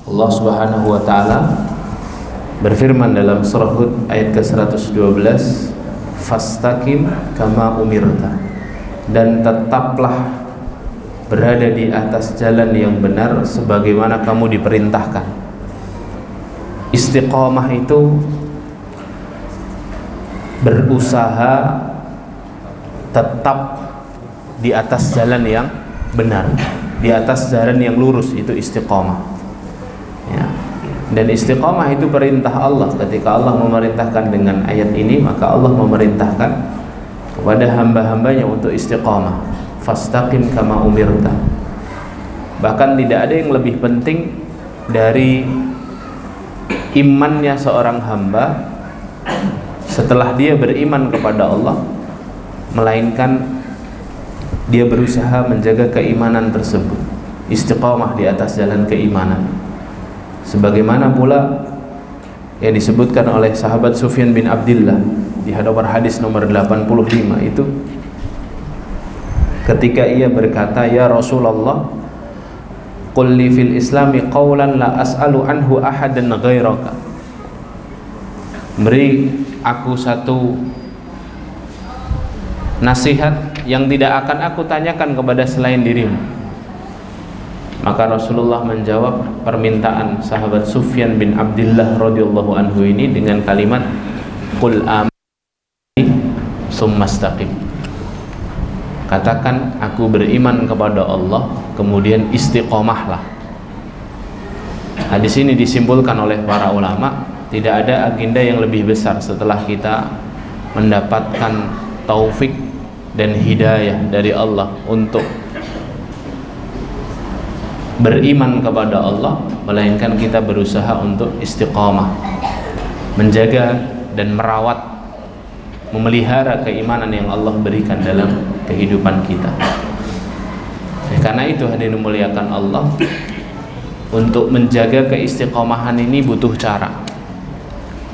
Allah Subhanahu wa taala berfirman dalam surah Hud ayat ke-112, fastaqim kama umirta, dan tetaplah berada di atas jalan yang benar sebagaimana kamu diperintahkan. Istiqamah itu berusaha tetap di atas jalan yang benar, di atas jalan yang lurus, itu istiqamah ya. Dan istiqamah itu perintah Allah. Ketika Allah memerintahkan dengan ayat ini, maka Allah memerintahkan kepada hamba-hambanya untuk istiqamah. Fastaqim kama umirta. Bahkan tidak ada yang lebih penting dari imannya seorang hamba setelah dia beriman kepada Allah, melainkan dia berusaha menjaga keimanan tersebut, istiqamah di atas jalan keimanan. Sebagaimana pula yang disebutkan oleh sahabat Sufyan bin Abdillah di hadis nomor 85 itu, ketika ia berkata, ya Rasulullah, qul li fil islami qawlan la as'alu anhu ahadan ghairaka, beri aku satu nasihat yang tidak akan aku tanyakan kepada selain dirimu. Maka Rasulullah menjawab permintaan sahabat Sufyan bin Abdillah radhiyallahu anhu ini dengan kalimat qul amantu tsumastaqim. Katakan aku beriman kepada Allah, kemudian istiqomahlah. Hadis ini disimpulkan oleh para ulama, tidak ada agenda yang lebih besar setelah kita mendapatkan taufik dan hidayah dari Allah untuk beriman kepada Allah, melainkan kita berusaha untuk istiqamah, menjaga dan merawat, memelihara keimanan yang Allah berikan dalam kehidupan kita. Karena itu hadirin dimuliakan Allah, untuk menjaga keistiqomahan ini butuh cara,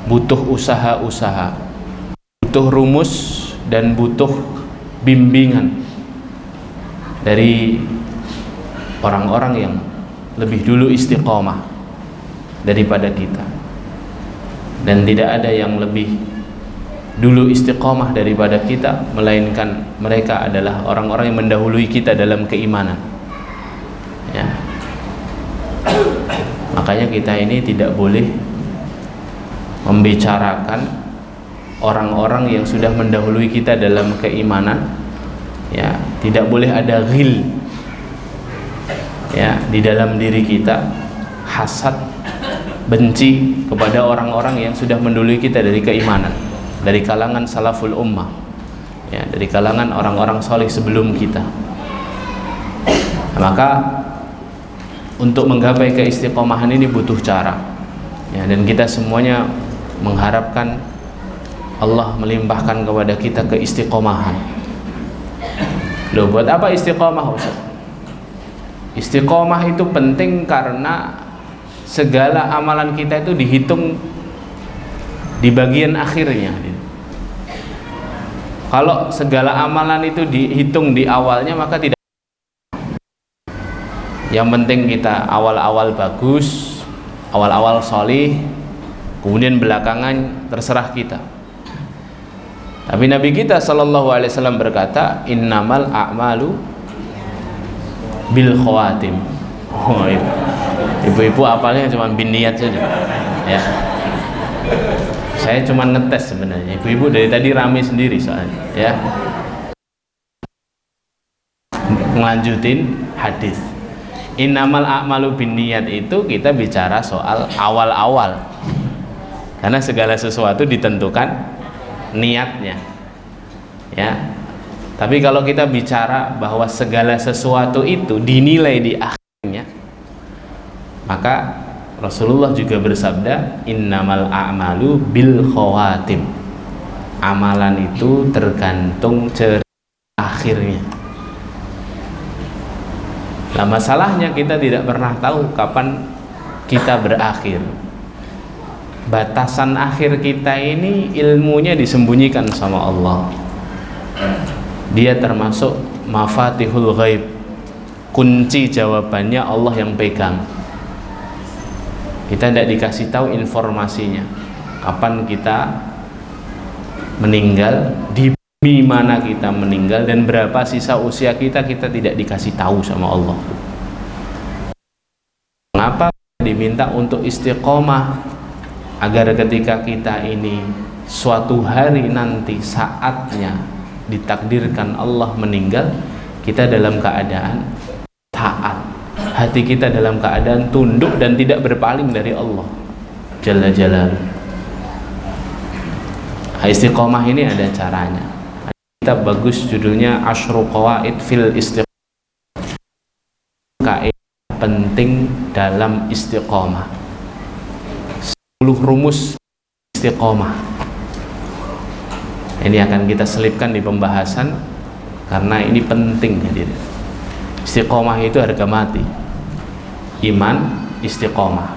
butuh usaha-usaha, butuh rumus, dan butuh bimbingan dari orang-orang yang lebih dulu istiqomah daripada kita. Dan tidak ada yang lebih dulu istiqomah daripada kita, melainkan mereka adalah orang-orang yang mendahului kita dalam keimanan ya. Makanya kita ini tidak boleh membicarakan orang-orang yang sudah mendahului kita dalam keimanan ya. Tidak boleh ada ghil ya di dalam diri kita, hasad, benci kepada orang-orang yang sudah mendahului kita dari keimanan, dari kalangan salaful ummah ya, dari kalangan orang-orang soleh sebelum kita. Maka untuk menggapai keistiqomahan ini butuh cara ya, dan kita semuanya mengharapkan Allah melimpahkan kepada kita keistiqomahan. Loh, buat apa istiqomah, Ustaz? Istiqomah itu penting karena segala amalan kita itu dihitung di bagian akhirnya. Kalau segala amalan itu dihitung di awalnya, maka tidak. Yang penting kita awal-awal bagus, awal-awal solih, kemudian belakangan terserah kita. Tapi Nabi kita Shallallahu Alaihi Wasallam berkata, innamal a'malu bil khawatim. Oh, ibu-ibu apalnya cuma binniat saja ya. Saya cuma ngetes sebenarnya. Ibu-ibu dari tadi rame sendiri soalnya ya. Ngelanjutin hadis. Innamal a'malu binniyat itu kita bicara soal awal-awal. Karena segala sesuatu ditentukan niatnya. Ya. Tapi kalau kita bicara bahwa segala sesuatu itu dinilai di akhirnya, maka Rasulullah juga bersabda, innamal a'malu bil khawatim. Amalan itu tergantung cerita akhirnya. Nah, masalahnya kita tidak pernah tahu kapan kita berakhir. Batasan akhir kita ini ilmunya disembunyikan sama Allah. Dia termasuk mafatihul ghaib, kunci jawabannya Allah yang pegang. Kita tidak dikasih tahu informasinya, kapan kita meninggal, di mana kita meninggal, dan berapa sisa usia kita tidak dikasih tahu sama Allah. Mengapa diminta untuk istiqomah? Agar ketika kita ini suatu hari nanti saatnya ditakdirkan Allah meninggal, kita dalam keadaan taat, hati kita dalam keadaan tunduk dan tidak berpaling dari Allah Jalla Jalaluhu. Istiqomah ini ada caranya. Kitab bagus, judulnya Asyru Qawaid fil Istiqomah, kaidah penting dalam istiqomah, 10 rumus istiqomah. Ini akan kita selipkan di pembahasan karena ini penting. Istiqomah itu harga mati. Iman istiqomah,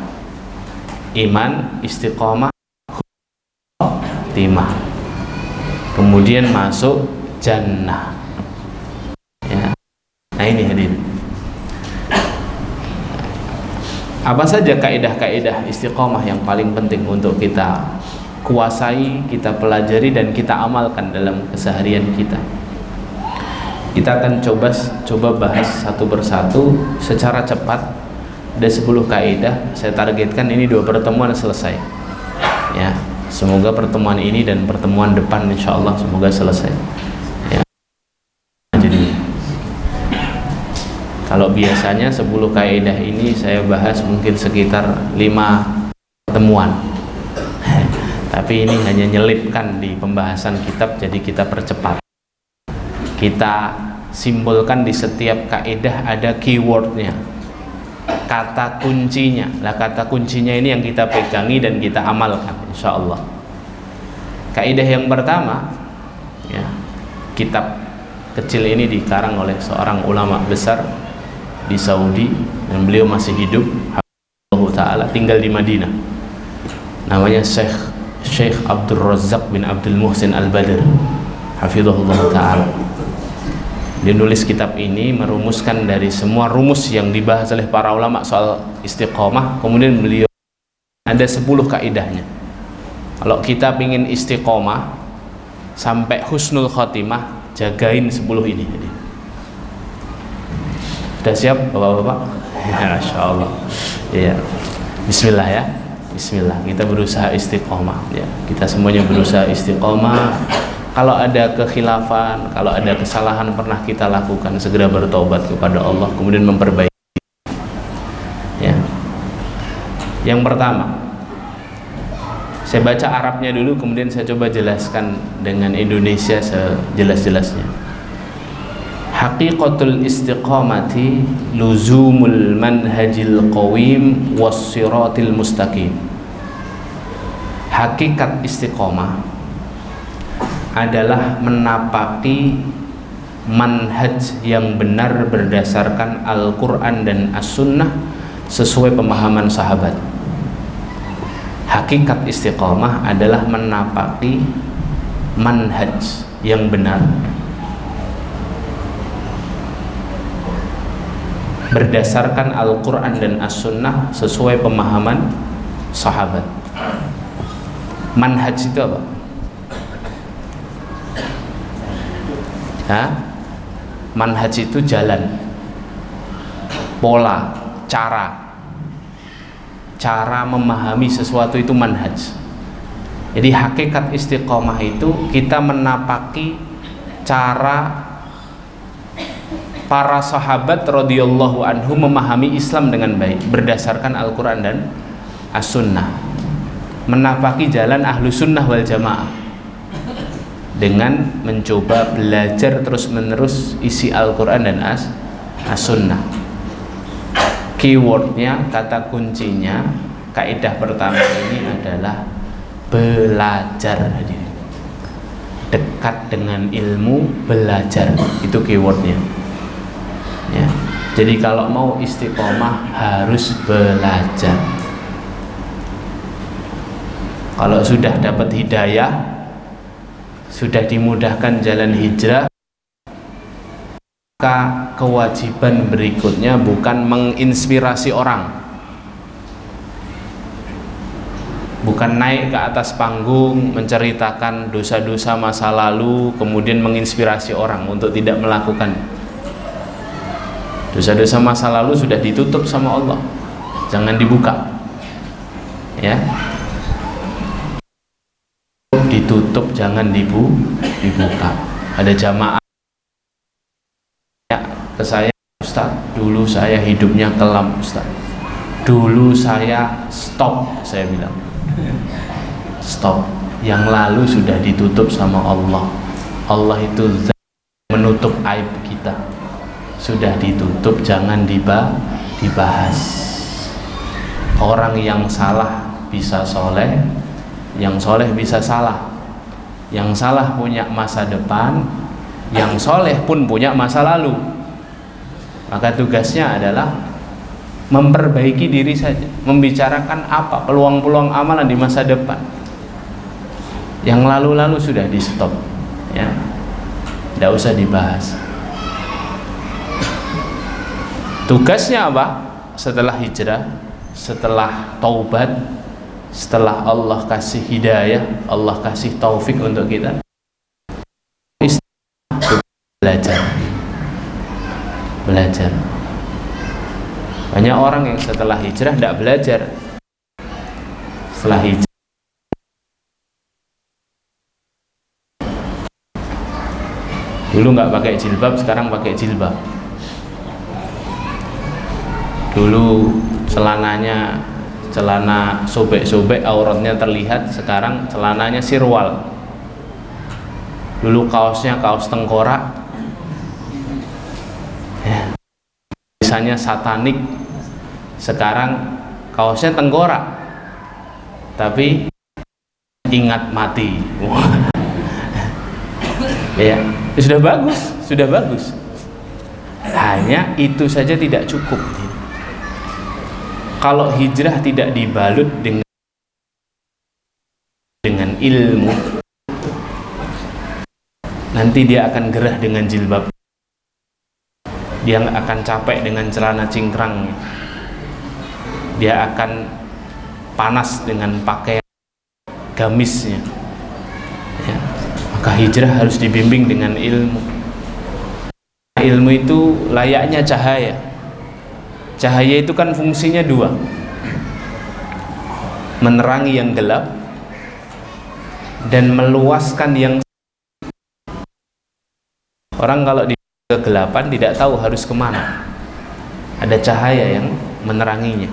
iman istiqomah, timah, kemudian masuk jannah ya. Nah ini hadirin, apa saja kaidah-kaidah istiqomah yang paling penting untuk kita kuasai, kita pelajari dan kita amalkan dalam keseharian kita. Kita akan coba bahas satu persatu secara cepat. Ada 10 kaidah, saya targetkan ini 2 pertemuan selesai ya. Semoga pertemuan ini dan pertemuan depan insya Allah semoga selesai ya. Jadi kalau biasanya 10 kaidah ini saya bahas mungkin sekitar 5 pertemuan tapi ini hanya nyelipkan di pembahasan kitab, jadi kita percepat. Kita simpulkan di setiap kaidah ada keywordnya, kata kuncinya. Lah kata kuncinya ini yang kita pegangi dan kita amalkan insya Allah. Kaidah yang pertama ya, kitab kecil ini dikarang oleh seorang ulama besar di Saudi dan beliau masih hidup, Allah Ta'ala, tinggal di Madinah. Namanya Syekh Abdul Razak bin Abdul Muhsin Al-Badr, hafizahullah Ta'ala. Dia nulis kitab ini merumuskan dari semua rumus yang dibahas oleh para ulama soal istiqomah. Kemudian beliau ada 10 kaidahnya. Kalau kita ingin istiqomah sampai husnul khotimah, jagain 10 ini. Sudah siap bapak-bapak? Masya Allah ya. Bismillah ya, bismillah. Kita berusaha istiqomah ya. Kita semuanya berusaha istiqomah. Kalau ada kekhilafan, kalau ada kesalahan pernah kita lakukan, segera bertobat kepada Allah, kemudian memperbaiki ya. Yang pertama, saya baca Arabnya dulu, kemudian saya coba jelaskan dengan Indonesia sejelas-jelasnya. Haqiqatul istiqamati luzumul manhajil qawim wassiratil mustaqim. Hakikat istiqomah adalah menapaki manhaj yang benar berdasarkan Al-Quran dan As-Sunnah sesuai pemahaman sahabat. Hakikat istiqomah adalah menapaki manhaj yang benar berdasarkan Al-Quran dan As-Sunnah sesuai pemahaman sahabat. Manhaj itu apa? Manhaj itu jalan, pola, cara memahami sesuatu, itu manhaj. Jadi hakikat istiqomah itu kita menapaki cara para sahabat radhiyallahu anhum memahami Islam dengan baik berdasarkan Al-Quran dan As-Sunnah. Menapaki jalan ahlu sunnah wal jamaah dengan mencoba belajar terus-menerus isi Al-Quran dan As-Sunnah. Keywordnya, kata kuncinya, kaidah pertama ini adalah belajar. Dekat dengan ilmu, belajar, itu keywordnya ya. Jadi kalau mau istiqomah harus belajar. Kalau sudah dapat hidayah, sudah dimudahkan jalan hijrah, maka kewajiban berikutnya bukan menginspirasi orang, bukan naik ke atas panggung menceritakan dosa-dosa masa lalu kemudian menginspirasi orang untuk tidak melakukan. Dosa-dosa masa lalu sudah ditutup sama Allah, jangan dibuka, ya, ditutup, jangan dibuka. Ada jamaah ya ke saya, Ustaz, dulu saya hidupnya kelam, Ustaz, dulu saya stop, saya bilang stop, yang lalu sudah ditutup sama Allah. Allah itu menutup aib kita, sudah ditutup, jangan dibahas. Orang yang salah bisa soleh, yang soleh bisa salah, yang salah punya masa depan, yang soleh pun punya masa lalu. Maka tugasnya adalah memperbaiki diri saja, membicarakan apa peluang-peluang amalan di masa depan. Yang lalu-lalu sudah di stop, ya, tidak usah dibahas. Tugasnya apa? Setelah hijrah, setelah taubat, setelah Allah kasih hidayah, Allah kasih taufik untuk kita, belajar. Banyak orang yang setelah hijrah tidak belajar. Setelah hijrah dulu nggak pakai jilbab, sekarang pakai jilbab. Dulu celana sobek-sobek, auratnya terlihat, sekarang celananya sirwal. Dulu kaosnya kaos tengkorak, ya, misalnya satanik, sekarang kaosnya tengkorak tapi ingat mati. Ya, sudah bagus. Hanya itu saja tidak cukup. Kalau hijrah tidak dibalut dengan ilmu, nanti dia akan gerah dengan jilbab, dia akan capek dengan celana cingkrangnya, dia akan panas dengan pakaian gamisnya, ya. Maka hijrah harus dibimbing dengan ilmu. Ilmu itu layaknya cahaya. Cahaya itu kan fungsinya dua, menerangi yang gelap dan meluaskan yang. Orang kalau di kegelapan tidak tahu harus kemana, ada cahaya yang meneranginya.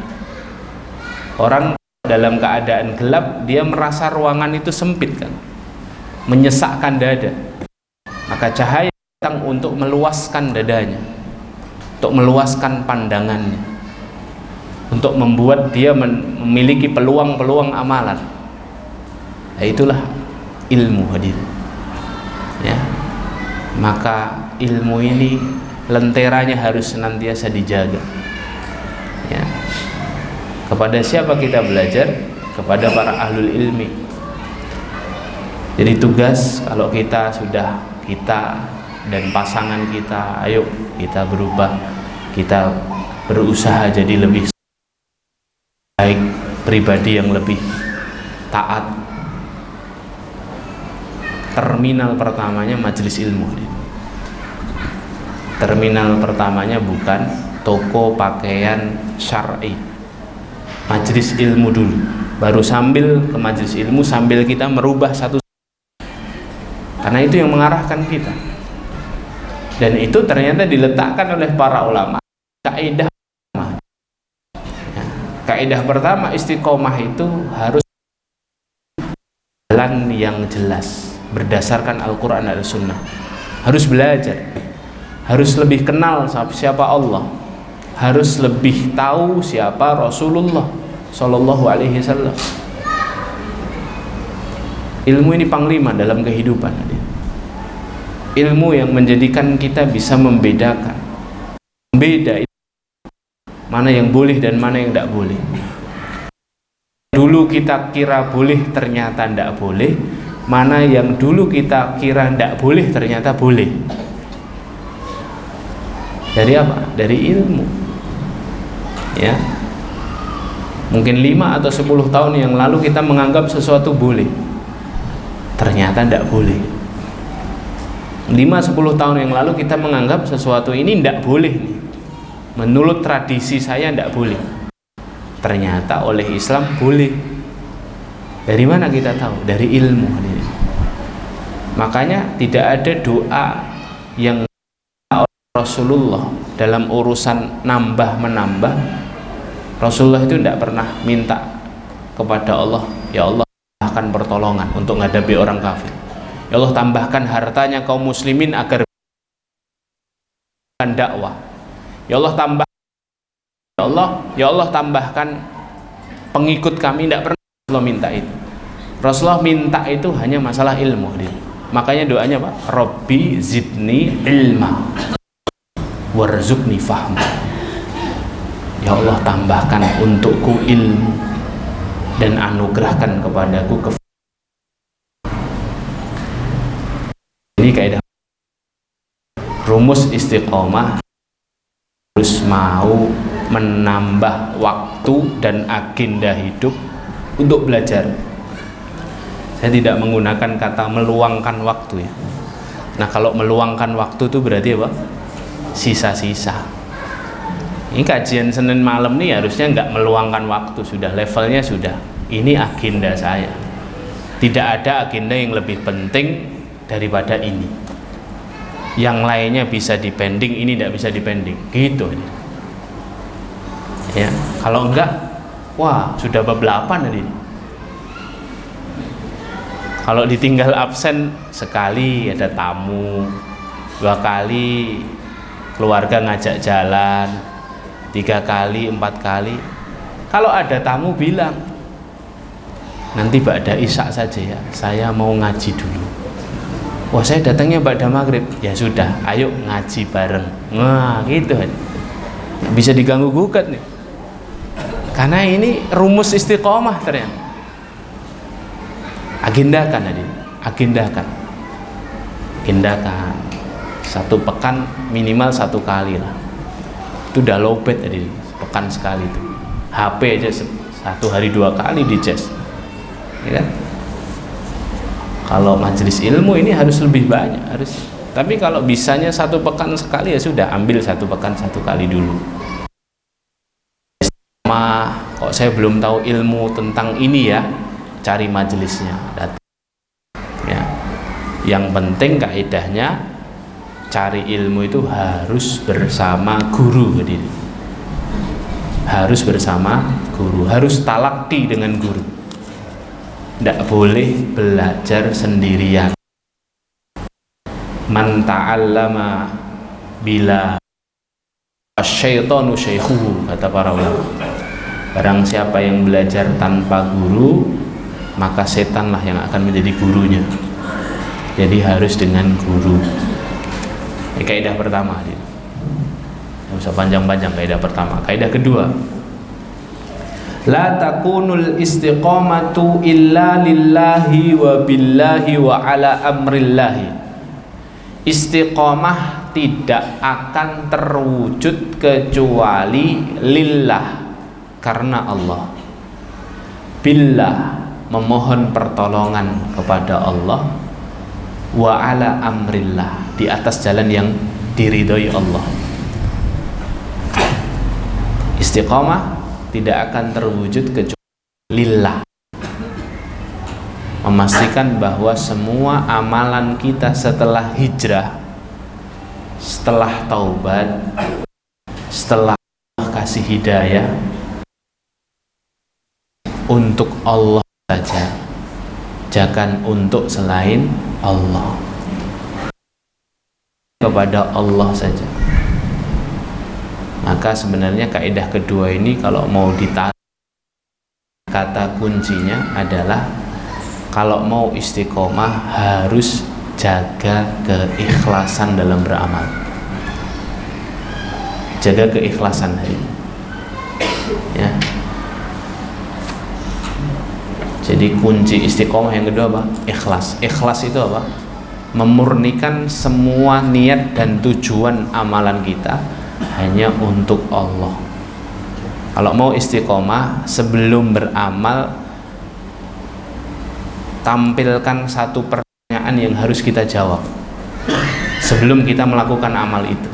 Orang dalam keadaan gelap, dia merasa ruangan itu sempit kan, menyesakkan dada. Maka cahaya datang untuk meluaskan dadanya, untuk meluaskan pandangannya, untuk membuat dia memiliki peluang-peluang amalan. Nah, itulah ilmu, hadir, ya. Maka ilmu ini lenteranya harus senantiasa dijaga, ya. Kepada siapa kita belajar? Kepada para ahlul ilmi. Jadi tugas kalau kita dan pasangan kita, ayo kita berubah, kita berusaha jadi lebih baik, pribadi yang lebih taat. Terminal pertamanya majelis ilmu. Terminal pertamanya bukan toko pakaian syar'i, majelis ilmu dulu, baru sambil ke majelis ilmu sambil kita merubah satu, karena itu yang mengarahkan kita. Dan itu ternyata diletakkan oleh para ulama kaidah. Kaidah pertama, istiqomah itu harus jalan yang jelas berdasarkan Al-Quran dan Sunnah. Harus belajar, harus lebih kenal siapa Allah, harus lebih tahu siapa Rasulullah Sallallahu Alaihi Wasallam. Ilmu ini panglima dalam kehidupan. Ilmu yang menjadikan kita bisa membedakan, mana yang boleh dan mana yang tidak boleh. Dulu kita kira boleh, ternyata tidak boleh. Mana yang dulu kita kira tidak boleh, ternyata boleh. Dari apa? Dari ilmu, ya. Mungkin 5 atau 10 tahun yang lalu kita menganggap sesuatu boleh, ternyata tidak boleh. 5-10 tahun yang lalu kita menganggap sesuatu ini tidak boleh, menurut tradisi saya tidak boleh, ternyata oleh Islam boleh. Dari mana kita tahu? Dari ilmu. Makanya tidak ada doa yang Rasulullah dalam urusan nambah menambah. Rasulullah itu tidak pernah minta kepada Allah, ya Allah tambahkan pertolongan untuk menghadapi orang kafir, ya Allah tambahkan hartanya kaum muslimin agar dakwah, ya Allah ya Allah tambahkan pengikut kami. Tidak pernah Rasulullah minta itu. Rasulullah minta itu hanya masalah ilmu. Makanya doanya Pak, Rabbi zidni ilma warzuqni fahma. Ya Allah tambahkan untukku ilmu dan anugerahkan kepadaku Ini kaidah rumus istiqomah, harus mau menambah waktu dan agenda hidup untuk belajar. Saya tidak menggunakan kata meluangkan waktu ya. Nah kalau meluangkan waktu itu berarti apa? Sisa-sisa. Ini kajian Senin malam nih harusnya nggak meluangkan waktu, sudah levelnya sudah. Ini agenda saya. Tidak ada agenda yang lebih penting daripada ini. Yang lainnya bisa dipending, ini tidak bisa dipending. Gitu. Ya, kalau enggak, wah sudah bab 8 tadi. Kalau ditinggal absen sekali ada tamu, 2 kali keluarga ngajak jalan, 3 kali, 4 kali. Kalau ada tamu bilang, nanti ba'da isya saja ya, saya mau ngaji dulu. Wah saya datangnya ba'da maghrib. Ya sudah, ayo ngaji bareng. Nah gitu kan, bisa diganggu gugat nih. Karena ini rumus istiqomah ternyata. Agendakan tadi, agendakan 1 pekan minimal 1 kali lah. Itu udah lowbat tadi, pekan sekali itu. HP aja 1 hari 2 kali di cas, ya kan? Kalau majelis ilmu ini harus lebih banyak, harus. Tapi kalau bisanya 1 pekan sekali ya sudah, ambil 1 pekan 1 kali dulu. Kok saya belum tahu ilmu tentang ini ya, cari majelisnya, datang. Ya. Yang penting kaidahnya cari ilmu itu harus bersama guru, harus bersama guru, harus talaqi dengan guru. Tidak boleh belajar sendirian. Man ta'allama bila asyaitonu syaikhuhu, kata para ulama. Barang siapa yang belajar tanpa guru, maka setanlah yang akan menjadi gurunya. Jadi harus dengan guru. Ini kaidah pertama. Tidak usah panjang-panjang kaidah pertama. Kaidah kedua, la takunul istiqomatu illa lillahi wa billahi wa ala amrillahi. Istiqomah tidak akan terwujud kecuali lillah, karena Allah. Billah, memohon pertolongan kepada Allah. Wa ala amrillah, di atas jalan yang diridhoi Allah. Istiqomah tidak akan terwujud kecuali lillah. Memastikan bahwa semua amalan kita setelah hijrah, setelah taubat, setelah kasih hidayah, untuk Allah saja, jangan untuk selain Allah, kepada Allah saja. Maka sebenarnya kaidah kedua ini kalau mau ditarik, kata kuncinya adalah kalau mau istiqomah harus jaga keikhlasan dalam beramal. Jaga keikhlasan hari. Ya. Jadi kunci istiqomah yang kedua apa? Ikhlas. Ikhlas itu apa? Memurnikan semua niat dan tujuan amalan kita hanya untuk Allah. Kalau mau istiqomah, sebelum beramal tampilkan satu pertanyaan yang harus kita jawab sebelum kita melakukan amal itu.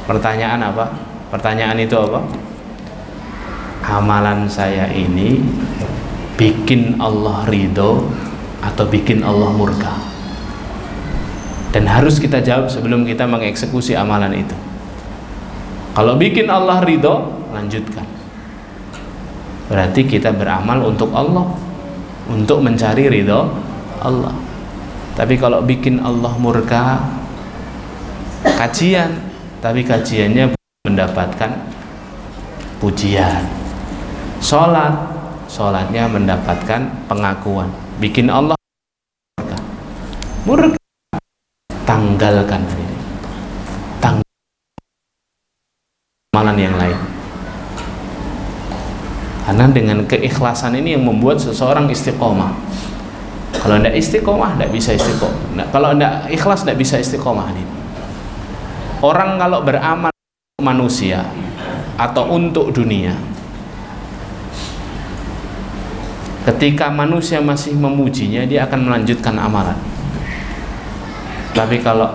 Pertanyaan apa? Pertanyaan itu apa? Amalan saya ini bikin Allah ridho atau bikin Allah murka? Dan harus kita jawab sebelum kita mengeksekusi amalan itu. Kalau bikin Allah ridho, lanjutkan. Berarti kita beramal untuk Allah, untuk mencari ridho Allah. Tapi kalau bikin Allah murka, kajian, tapi kajiannya mendapatkan pujian. Sholatnya mendapatkan pengakuan. Bikin Allah murka, tanggalkan ini, amalan yang lain. Karena dengan keikhlasan ini yang membuat seseorang istiqomah. Kalau tidak istiqomah, tidak bisa istiqomah. Kalau tidak ikhlas, tidak bisa istiqomah. Orang kalau beramal manusia atau untuk dunia, ketika manusia masih memujinya, dia akan melanjutkan amalan. Tapi kalau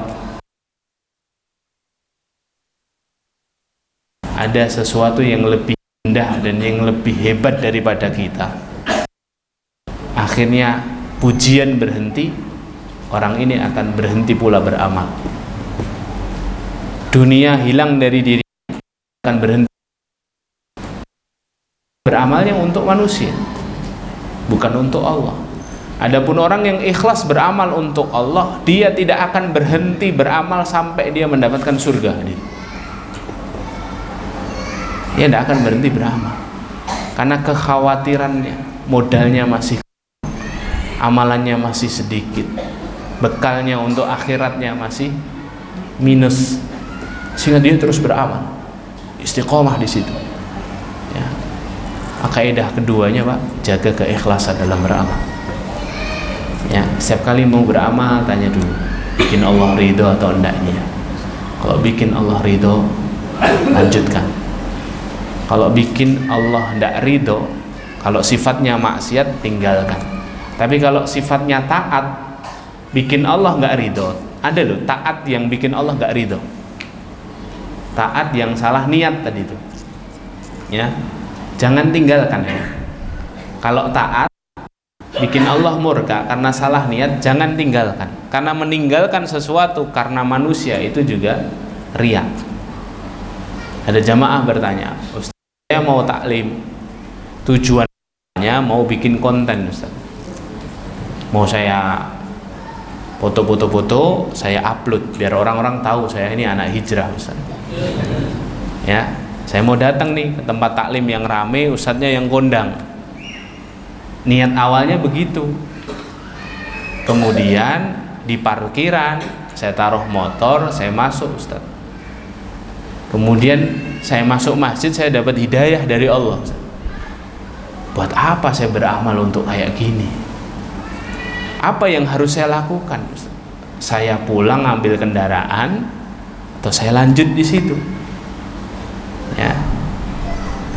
ada sesuatu yang lebih indah dan yang lebih hebat daripada kita, akhirnya pujian berhenti, orang ini akan berhenti pula beramal. Dunia hilang dari diri, akan berhenti beramalnya untuk manusia, bukan untuk Allah. Adapun orang yang ikhlas beramal untuk Allah, dia tidak akan berhenti beramal sampai dia mendapatkan surga. Dia tidak akan berhenti beramal karena kekhawatirannya, modalnya masih, amalannya masih sedikit, bekalnya untuk akhiratnya masih minus, sehingga dia terus beramal, istiqomah di situ. Ya. Kaidah keduanya, Pak, jaga keikhlasan dalam beramal. Ya, setiap kali mau beramal tanya dulu, bikin Allah ridho atau enggaknya. Kalau bikin Allah ridho, lanjutkan. Kalau bikin Allah enggak ridho, kalau sifatnya maksiat, tinggalkan. Tapi kalau sifatnya taat, bikin Allah enggak ridho. Ada loh taat yang bikin Allah enggak ridho. Taat yang salah niat tadi itu. Ya, jangan tinggalkan ya. Kalau taat bikin Allah murka karena salah niat, jangan tinggalkan. Karena meninggalkan sesuatu karena manusia itu juga riya. Ada jamaah bertanya, Ustaz, saya mau taklim, tujuannya mau bikin konten, Ustaz. Mau saya foto-foto, saya upload biar orang-orang tahu saya ini anak hijrah, Ustaz. Ya, saya mau datang nih ke tempat taklim yang rame, ustadznya yang kondang. Niat awalnya begitu. Kemudian di parkiran saya taruh motor, saya masuk, Ustaz. Kemudian saya masuk masjid, saya dapat hidayah dari Allah, Ustaz. Buat apa saya beramal untuk kayak gini? Apa yang harus saya lakukan, Ustaz? Saya pulang ambil kendaraan atau saya lanjut di situ? Ya.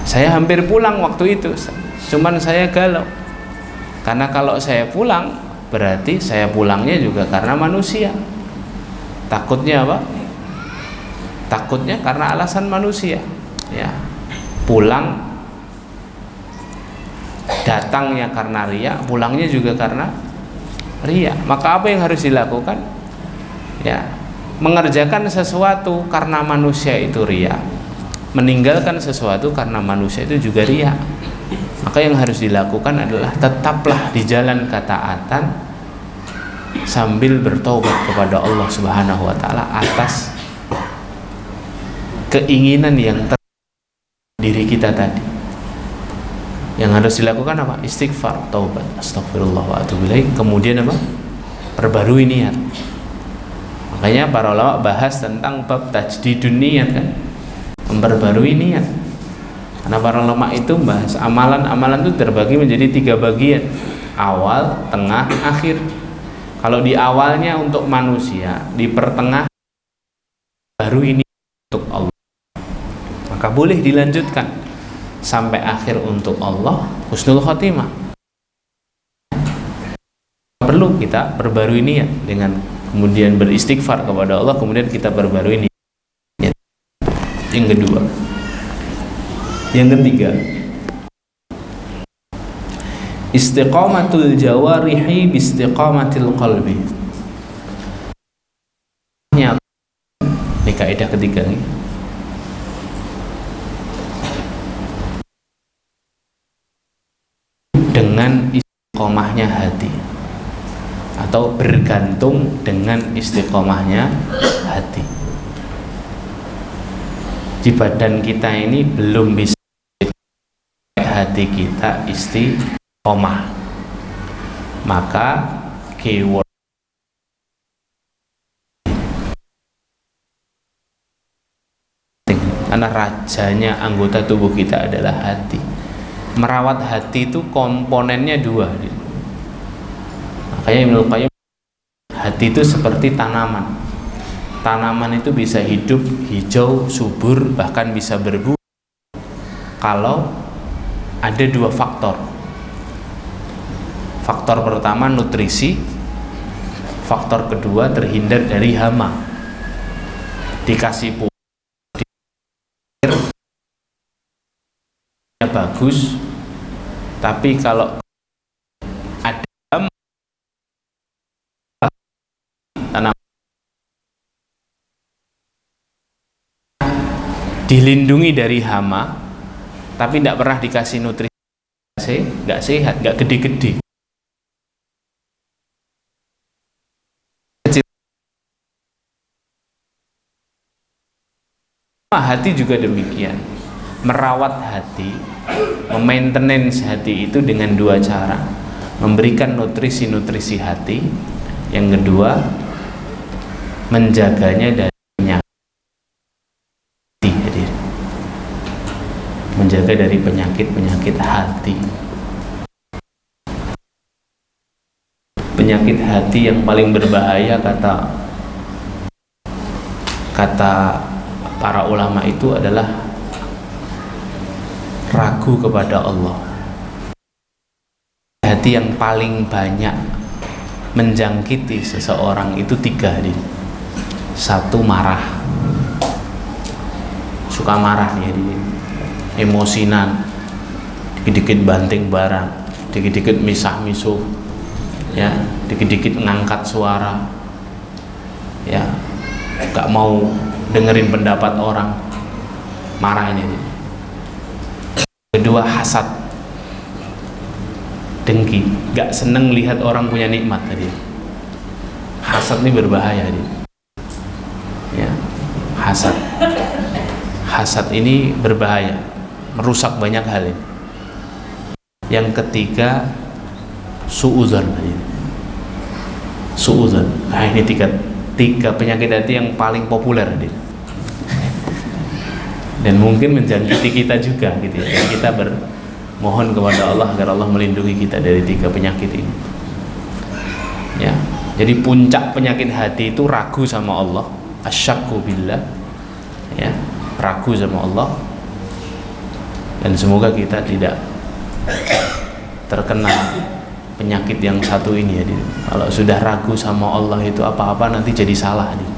Saya hampir pulang waktu itu, Ustaz. Cuman saya galau. Karena kalau saya pulang, berarti saya pulangnya juga karena manusia. Takutnya apa? Takutnya karena alasan manusia. Ya. Pulang, datangnya karena riya, pulangnya juga karena riya. Maka apa yang harus dilakukan? Ya, mengerjakan sesuatu karena manusia itu riya, meninggalkan sesuatu karena manusia itu juga riya. Maka yang harus dilakukan adalah tetaplah di jalan ketaatan sambil bertobat kepada Allah Subhanahu wa taala atas keinginan yang diri kita tadi. Yang harus dilakukan apa? Istighfar, taubat, astagfirullah wa atubu ilaih. Kemudian apa? Perbarui niat. Makanya para ulama bahas tentang bab tajdidun niat kan, memperbarui niat. Karena para ulama itu bahas amalan-amalan itu terbagi menjadi 3 bagian, awal, tengah, akhir. Kalau di awalnya untuk manusia, di pertengah baru ini untuk Allah, maka boleh dilanjutkan. sampai akhir untuk Allah, husnul khotimah. Perlu kita perbarui niat dengan kemudian beristighfar kepada Allah, kemudian kita perbarui niat. Yang kedua. Yang ketiga, istiqamatul jawarihi bistiqamatil qalbi. Ini kaidah ketiga nih. Dengan istiqomahnya hati, atau bergantung dengan istiqomahnya hati. Di badan kita ini belum bisa, hati kita istiqomah, maka keyword karena rajanya anggota tubuh kita adalah hati. Merawat hati itu komponennya dua. Makanya Ibnu Qayyim, hati itu seperti tanaman. Tanaman itu bisa hidup hijau, subur, bahkan bisa berbuah kalau ada dua faktor. Faktor pertama nutrisi, faktor kedua terhindar dari hama. Dikasih pupuk bagus, tapi kalau ada tanam dilindungi dari hama, tapi tidak pernah dikasih nutrisi, nggak sehat, nggak gede-gede. Hati juga demikian. Merawat hati, memaintenance hati itu dengan dua cara. Memberikan nutrisi-nutrisi hati. Yang kedua, menjaganya dari penyakit. Menjaga dari penyakit-penyakit hati. Penyakit hati yang paling berbahaya kata para ulama itu adalah ragu kepada Allah. Hati yang paling banyak menjangkiti seseorang itu tiga. Satu, marah, suka marah nih, emosinan, dikit-dikit banting barang, dikit-dikit misah-misuh, ya, dikit-dikit ngangkat suara, ya, gak mau dengerin pendapat orang, marah ini. Kedua, hasad, dengki, gak seneng lihat orang punya nikmat tadi. Hasad ini berbahaya dia. Ya, hasad ini berbahaya, merusak banyak hal ini. Yang ketiga, suudzon. Suudzon. Nah, ini tiga penyakit hati yang paling populer dia. Dan mungkin menjangkiti kita juga gitu ya. Dan kita bermohon kepada Allah agar Allah melindungi kita dari tiga penyakit ini. Ya. Jadi puncak penyakit hati itu ragu sama Allah, asyakku billah. Ya, ragu sama Allah. Dan semoga kita tidak terkena penyakit yang satu ini ya. Kalau sudah ragu sama Allah itu apa-apa nanti jadi salah nih.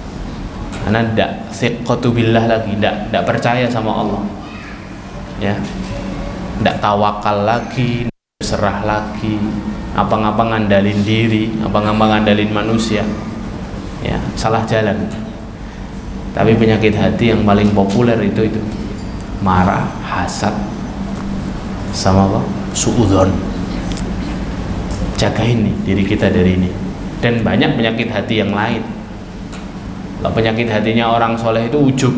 Karena tidak thiqatu billah lagi, tidak percaya sama Allah, ya, tidak tawakal lagi, berserah lagi, apa-apa ngandalin diri, apa-apa ngandalin manusia, ya, salah jalan. Tapi penyakit hati yang paling populer itu marah, hasad, sama apa? Suudzon. Jagain nih diri kita dari ini. Dan banyak penyakit hati yang lain. Kalau penyakit hatinya orang soleh itu ujub.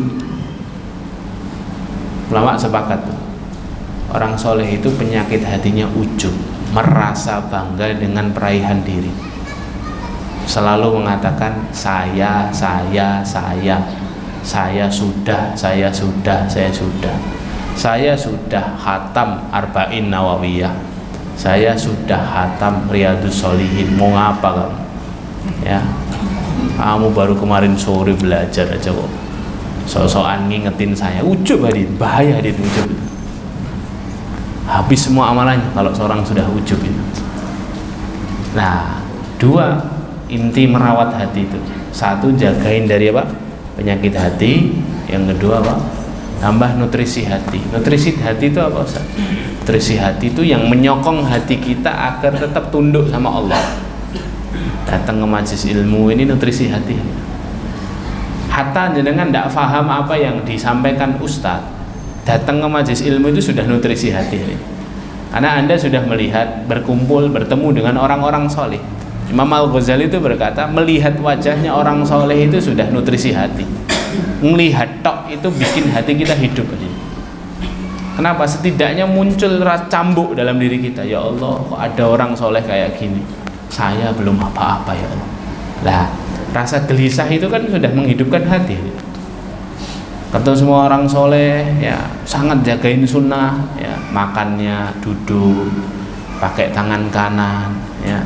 Ulama sepakat tuh. Orang soleh itu penyakit hatinya ujub, merasa bangga dengan peraihan diri. Selalu mengatakan saya sudah. Saya sudah khatam Arba'in Nawawiyah. Saya sudah khatam Riyadhus Shalihin. Mau ngapa kamu? Ya. Kamu baru kemarin sore belajar aja kok. So-soan ngingetin saya. Ujub hadin, bahaya hadin ujub. habis semua amalannya kalau seorang sudah ujub itu. Nah, dua inti merawat hati itu. Satu, jagain dari apa? Penyakit hati. Yang kedua apa? Tambah nutrisi hati. Nutrisi hati itu apa, Ustaz? Nutrisi hati itu yang menyokong hati kita agar tetap tunduk sama Allah. Datang ke majelis ilmu ini nutrisi hati. Hatta jenengan tidak paham apa yang disampaikan Ustaz, datang ke majelis ilmu itu sudah nutrisi hati. Karena Anda sudah melihat, berkumpul, bertemu dengan orang-orang soleh. Imam Al-Ghazali itu berkata, melihat wajahnya orang soleh itu sudah nutrisi hati. Melihat tok itu bikin hati kita hidup. Kenapa? Setidaknya muncul rasa cambuk dalam diri kita. Ya Allah, kok ada orang soleh kayak gini, saya belum apa-apa ya Allah. Lah, rasa gelisah itu kan sudah menghidupkan hati. Ketemu semua orang soleh, ya sangat jagain sunnah, ya makannya duduk, pakai tangan kanan, ya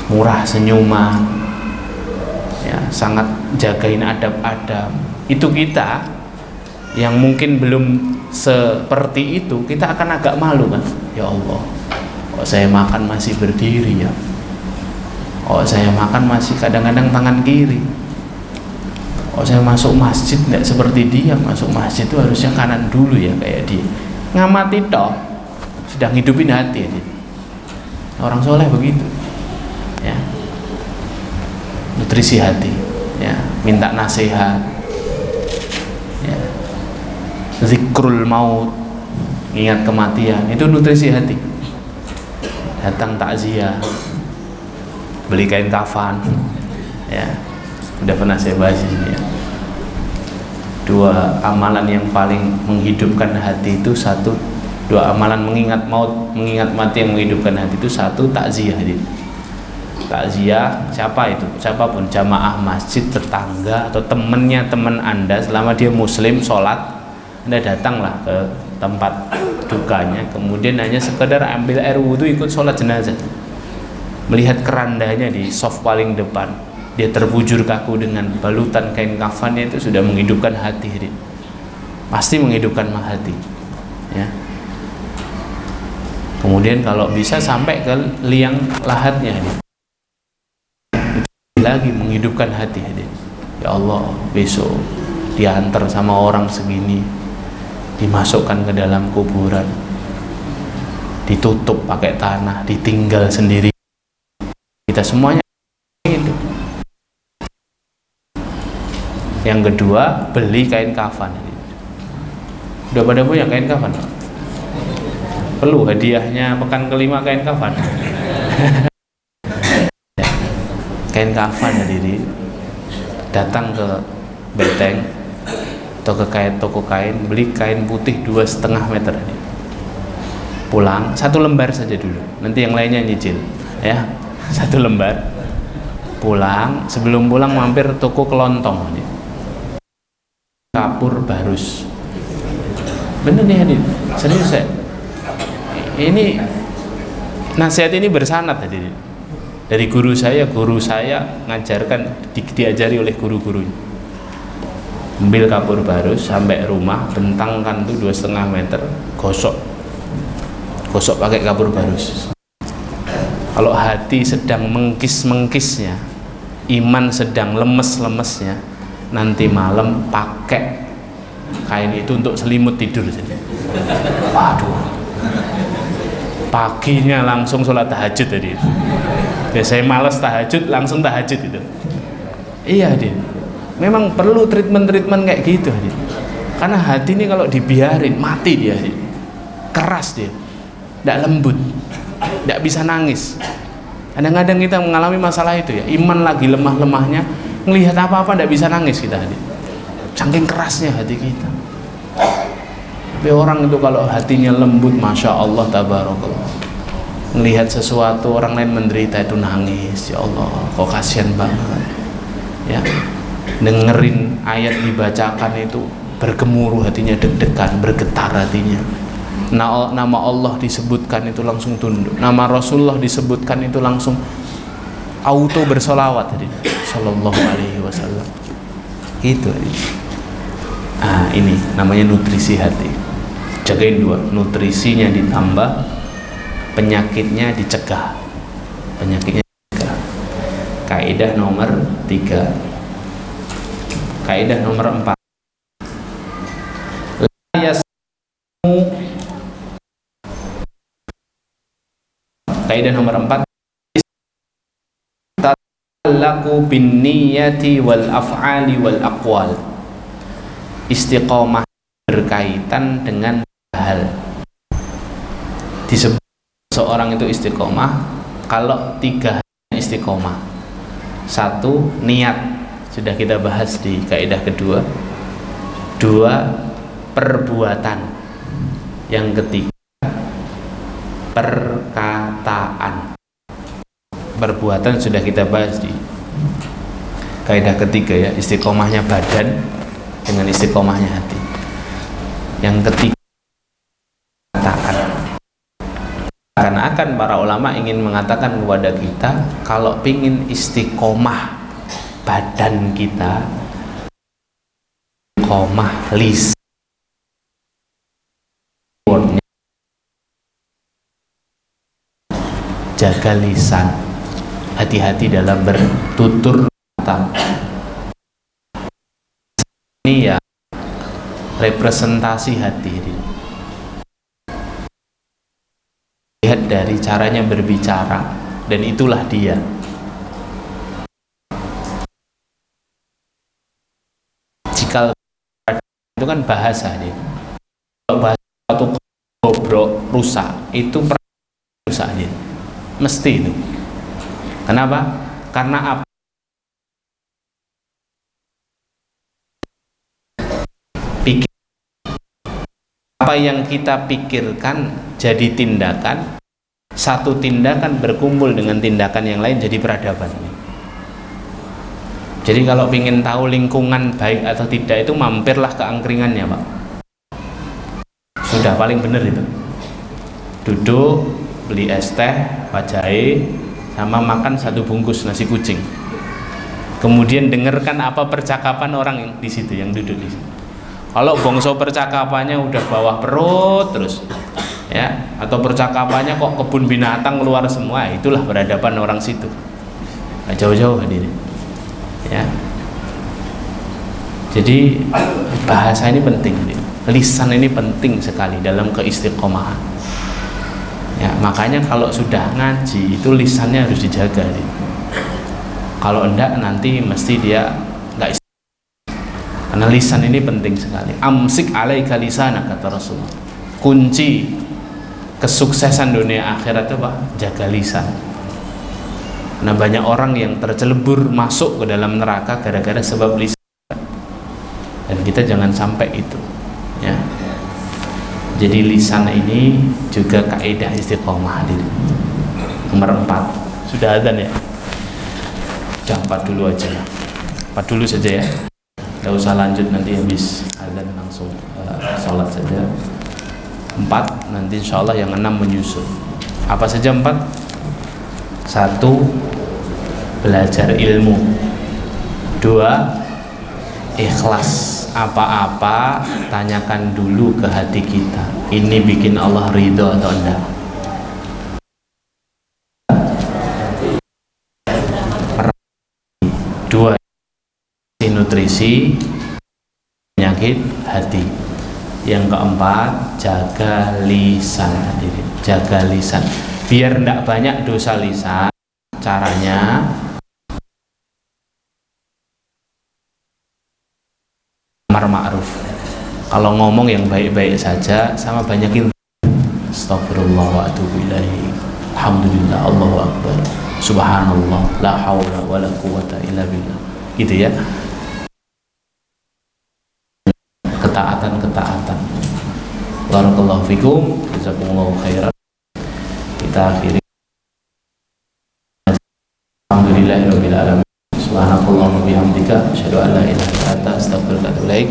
murah senyuman, ya sangat jagain adab-adab. Itu kita yang mungkin belum seperti itu, kita akan agak malu kan. Ya Allah, kok saya makan masih berdiri ya? Oh, saya makan masih kadang-kadang tangan kiri. Oh, saya masuk masjid tidak seperti dia. Masuk masjid itu harusnya kanan dulu ya, kayak dia. Ngamati toh, sedang hidupin hati ya. Orang soleh begitu ya. Nutrisi hati ya, minta nasihat ya. Zikrul maut, ingat kematian, itu nutrisi hati. Datang takziah, beli kain kafan ya, udah pernah saya bahas ini ya. Dua amalan yang paling menghidupkan hati itu satu, dua amalan mengingat maut, mengingat mati yang menghidupkan hati itu satu, takziah. Takziah siapa itu? Siapapun, jamaah masjid, tetangga atau temennya teman Anda, selama dia muslim, sholat, Anda datanglah ke tempat dukanya, kemudian hanya sekedar ambil air wudhu, ikut sholat jenazah. Melihat kerandanya di soft paling depan, dia terbujur kaku dengan balutan kain kafannya, itu sudah menghidupkan hati. Pasti menghidupkan hati ya. Kemudian kalau bisa sampai ke liang lahatnya lagi menghidupkan hati. Ya Allah, besok diantar sama orang segini, dimasukkan ke dalam kuburan, ditutup pakai tanah, ditinggal sendiri. Kita semuanya itu. Yang kedua, beli kain kafan. Udah pada punya kain kafan? Perlu hadiahnya pekan kelima kain kafan. Kain kafan hadirin. Datang ke Beteng atau ke toko kain, beli kain putih 2,5 meter. Pulang 1 lembar saja dulu. Nanti yang lainnya nyicil, ya. 1 lembar. Pulang, sebelum pulang mampir toko kelontong. Kapur barus. Bener nih hadirin, serius saya. Ini nasihat ini bersanad hadirin. Dari guru saya ngajarkan, diajari oleh guru-gurunya. Ambil kapur barus sampai rumah, bentangkan tuh 2,5 meter, gosok pakai kapur barus. Kalau hati sedang mengkis-mengkisnya, iman sedang lemes-lemesnya, nanti malam pakai kain itu untuk selimut tidur saja. Waduh, paginya langsung sholat tahajud tadi. Saya malas tahajud, langsung tahajud itu. Iya dia, memang perlu treatment kayak gitu dia. Karena hati ini kalau dibiarin mati dia, keras dia, tidak lembut, tidak bisa nangis. Kadang-kadang kita mengalami masalah itu ya, iman lagi lemah-lemahnya, ngelihat apa-apa tidak bisa nangis kita hati. Saking kerasnya hati kita. Tapi orang itu kalau hatinya lembut, masya Allah, tabarakallah. Melihat sesuatu orang lain menderita itu nangis, ya Allah, kok kasihan banget. Ya, dengerin ayat dibacakan itu bergemuruh hatinya, deg-degan, bergetar hatinya. Nama Allah disebutkan itu langsung tunduk. Nama Rasulullah disebutkan itu langsung auto bersolawat tadi. Sallallahu alaihi wasallam. Itu. Ini namanya nutrisi hati. Jagain dua, nutrisinya ditambah, penyakitnya dicegah. Penyakitnya dicegah. Kaidah nomor 3. Kaidah nomor 4. Kaidah nomor 4, laku bin niyati wal af'ali wal aqwal. Istiqomah berkaitan dengan hal. Disebut seorang itu istiqomah kalau 3 istiqomah. 1, niat, sudah kita bahas di kaidah kedua. 2, perbuatan. Yang ketiga, perkataan. Perbuatan sudah kita bahas di kaidah ketiga ya, istiqomahnya badan dengan istiqomahnya hati. Yang ketiga, perkataan. Akan para ulama ingin mengatakan kepada kita, kalau pingin istiqomah badan kita, istiqomah lisan, jaga lisan, hati-hati dalam bertutur kata. Ini ya representasi hati. Lihat dari caranya berbicara, dan itulah dia. Jika itu kan bahasa dia. Kalau bahasa satu bobrok rusak, itu rusak dia. Mesti itu. Kenapa? Karena apa? Apa yang kita pikirkan jadi tindakan, satu tindakan berkumpul dengan tindakan yang lain jadi peradaban. Jadi kalau ingin tahu lingkungan baik atau tidak, itu mampirlah ke angkringannya, Pak. Sudah paling benar itu. Duduk, beli es teh, jahe, sama makan 1 bungkus nasi kucing. Kemudian dengarkan apa percakapan orang yang di situ, yang duduk di situ. Kalau bongso percakapannya udah bawah perut terus, ya, atau percakapannya kok kebun binatang keluar semua, itulah peradaban orang situ. Nah, jauh-jauh hadirin, ya. Jadi bahasa ini penting, lisan ini penting sekali dalam keistiqomahan. Ya, makanya kalau sudah ngaji itu lisannya harus dijaga. Kalau enggak nanti mesti dia enggak. Karena lisan ini penting sekali. Amsik alaika lisana, kata Rasulullah. Kunci kesuksesan dunia akhirat itu Pak, jaga lisan. Karena banyak orang yang tercelebur masuk ke dalam neraka gara-gara sebab lisan. Dan kita jangan sampai itu, ya. Jadi lisan ini juga kaidah istiqomah. Nomor 4. Sudah adzan ya? Jangan 4 dulu aja. 4 dulu saja ya. Tidak usah lanjut, nanti habis adzan langsung sholat saja. 4, nanti insya Allah yang 6 menyusul. Apa saja 4? 1, belajar ilmu. 2, ikhlas. Apa-apa tanyakan dulu ke hati kita, ini bikin Allah ridho atau enggak. 2, nutrisi penyakit hati. Yang keempat, jaga lisan. Jaga lisan biar tidak banyak dosa lisan. Caranya amar ma'ruf. Kalau ngomong yang baik-baik saja, sama banyakin astagfirullah wa atubu ilaihi, alhamdulillah, Allahu akbar, subhanallah, la haula wala quwata illa billah. Gitu ya. Ketaatan. Barakallahu fikum, jazakumullahu khairan. Kita akhiri. Alhamdulillahirabbil alamin. Subhanakallahumma bihamdika, asyhadu an la ilaha illa anta, astaghfiruka wa atubu ilaik.